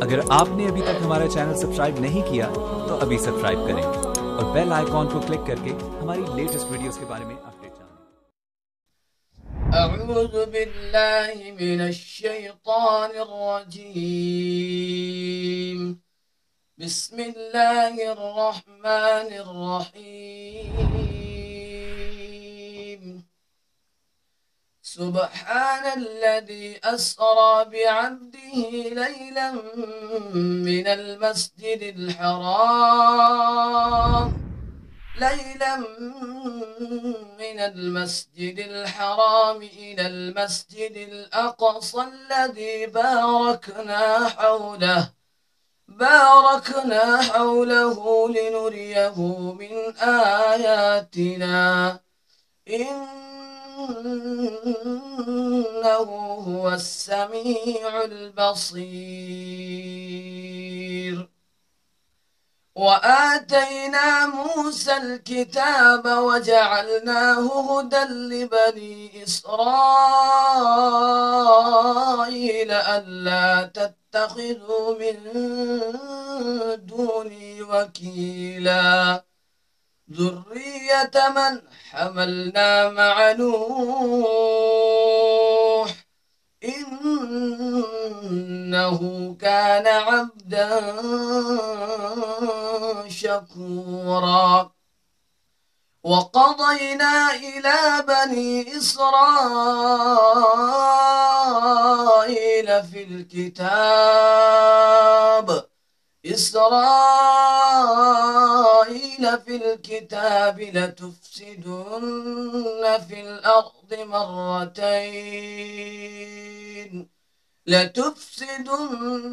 अगर आपने अभी तक हमारा चैनल सब्सक्राइब नहीं किया तो अभी सब्सक्राइब करें और बेल आइकॉन को क्लिक करके हमारी लेटेस्ट वीडियोस के बारे में अपडेट जानें। أعوذ بالله من الشيطان الرجيم. بسم الله الرحمن الرحيم. سبحان الذي أسرى بعبده ليلا من المسجد الحرام إلى المسجد الأقصى الذي باركنا حوله لنريه من آياتنا إنه هو السميع البصير. وآتينا موسى الكتاب وجعلناه هدى لبني إسرائيل ألا تتخذوا من دوني وكيلا ذرية من حملنا مع نوح إنه كان عبدا شكورا. وقضينا إلى بني إسرائيل في الكتاب لتفسدن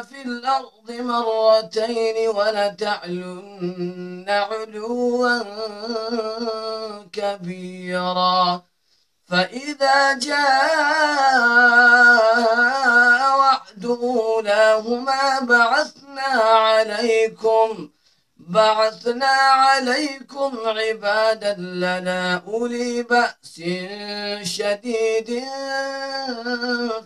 في الأرض مرتين ولتعلن علوا كبيرا. فإذا جاء وعد أولاهما بعثنا عليكم عبادا لنا أولي بأس شديد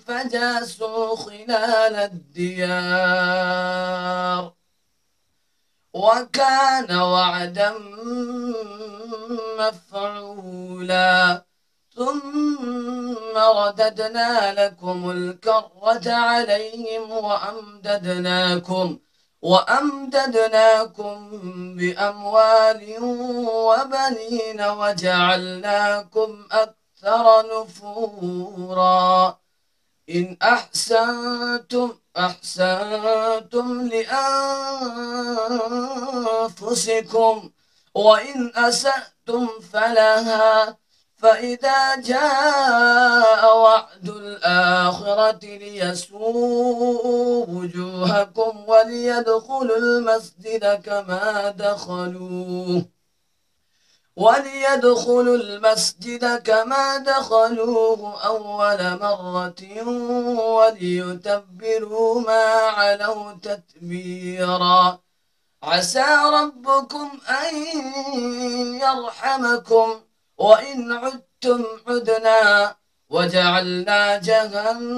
فجاسوا خلال الديار وكان وعدا مفعولا. ثم رددنا لكم الكرة عليهم وأمددناكم بأموال وبنين وجعلناكم أكثر نفورا. إن أحسنتم لأنفسكم وإن أسأتم فلها. فإذا جاء وعد الآخرة ليسوءوا وجوهكم وليدخلوا المسجد كما دخلوه أول مرة وليتبروا ما علوا تتبيرا. عسى ربكم أن يرحمكم وإن عدتم عدنا وجعلنا جهنم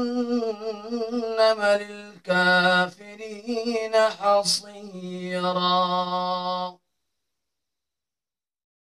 للكافرين حصيرا.